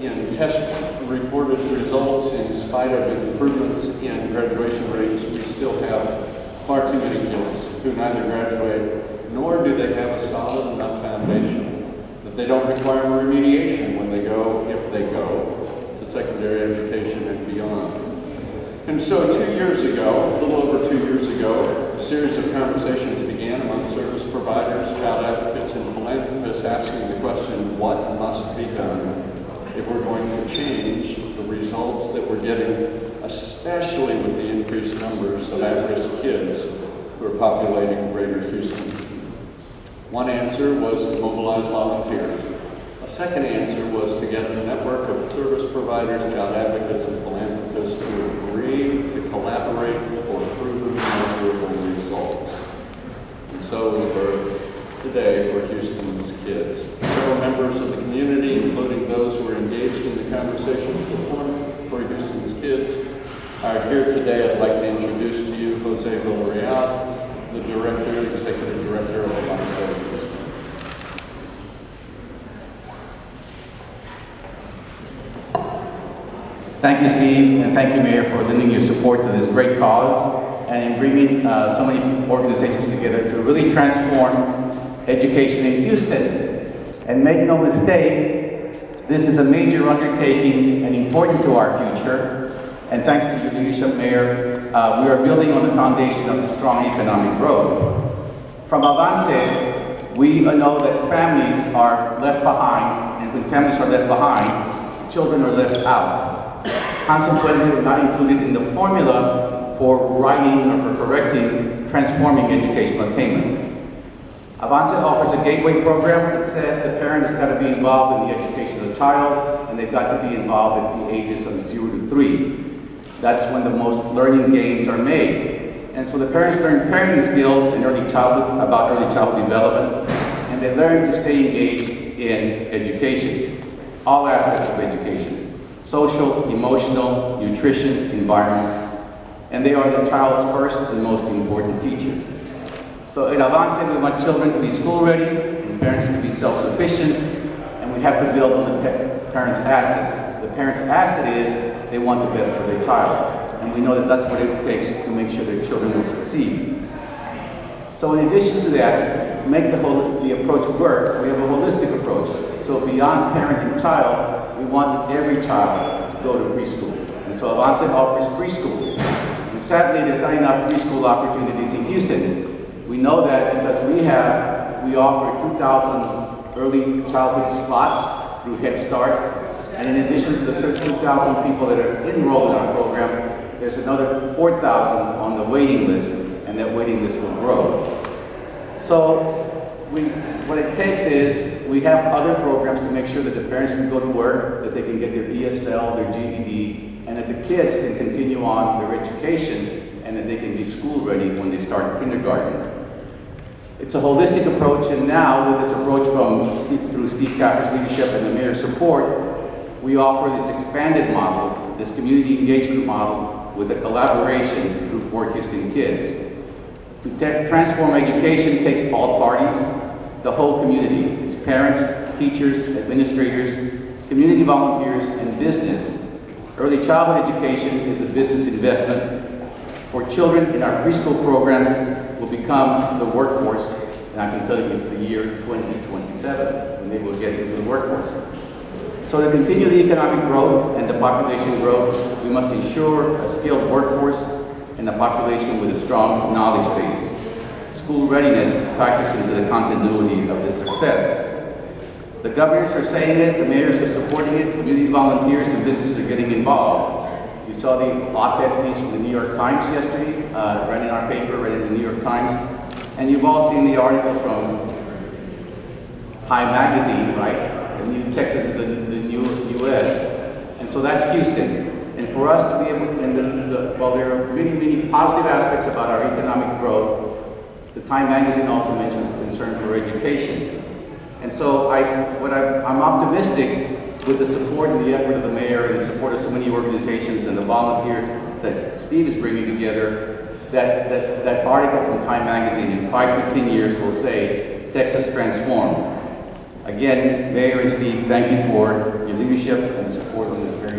in test reported results, in spite of improvements in graduation rates, we still have far too many kids who neither graduate nor do they have a solid enough foundation that they don't require remediation when they go, if they go, to secondary education and beyond. And so 2 years ago, a little over 2 years ago, a series of conversations began among service providers, child advocates, and philanthropists asking the question, what must be done if we're going to change the results that we're getting, especially with the increased numbers of at-risk kids who are populating greater Houston? One answer was to mobilize volunteers. A second answer was to get a network of service providers, child advocates, and philanthropists to agree to collaborate for proven measurable results. And so was birthed today for Houston's kids. Several members of the community, including those who are engaged in the conversations that form for Houston's kids, are here today. I'd like to introduce to you Jose Villareal, the executive director of Avance. Thank you, Steve, and thank you, Mayor, for lending your support to this great cause and in bringing so many organizations together to really transform education in Houston. And make no mistake, this is a major undertaking and important to our future. And thanks to your leadership, Mayor, we are building on the foundation of strong economic growth. From Avance, we know that families are left behind, and when families are left behind, children are left out. Consequently, we're not included in the formula for writing or for correcting transforming educational attainment. Avance offers a gateway program that says the parent has got to be involved in the education of the child, and they've got to be involved at the ages of 0 to 3. That's when the most learning gains are made. And so the parents learn parenting skills in early childhood, about early childhood development, and they learn to stay engaged in education, all aspects of education. Social, emotional, nutrition, environment, and they are the child's first and most important teacher. So at Avance, we want children to be school ready and parents to be self-sufficient, and we have to build on the parents' assets. The parents' asset is they want the best for their child, and we know that that's what it takes to make sure their children will succeed. So in addition to that, to make the approach work, we have a holistic approach. So beyond parent and child, we want every child to go to preschool. And so Avance offers preschool. And sadly, there's not enough preschool opportunities in Houston. We know that because we offer 2,000 early childhood slots through Head Start. And in addition to the 2,000 people that are enrolled in our program, there's another 4,000 on the waiting list, and that waiting list will grow. So what it takes is we have other programs to make sure that the parents can go to work, that they can get their ESL, their GED, and that the kids can continue on their education, and that they can be school ready when they start kindergarten. It's a holistic approach, and now with this approach through Steve Capper's leadership and the mayor's support, we offer this expanded model, this community engagement model, with a collaboration through For Houston Kids. To transform education takes all parties, the whole community. It's parents, teachers, administrators, community volunteers, and business. Early childhood education is a business investment. For children in our preschool programs will become the workforce, and I can tell you it's the year 2027 when they will get into the workforce. So to continue the economic growth and the population growth, we must ensure a skilled workforce and a population with a strong knowledge base. School readiness factors into the continuity of this success. The governors are saying it, the mayors are supporting it, community volunteers and businesses are getting involved. You saw the op-ed piece from the New York Times yesterday, read in our paper, read in the New York Times, and you've all seen the article from Time Magazine, right? The new Texas is the new U.S. And so that's Houston. And for us to be able, while there are many, many positive aspects about our economic growth, the Time Magazine also mentions the concern for education. And so I'm optimistic with the support and the effort of the mayor and the support of so many organizations and the volunteer that Steve is bringing together, that article from Time Magazine in 5 to 10 years will say, Texas transformed. Again, Mayor and Steve, thank you for your leadership and support on this very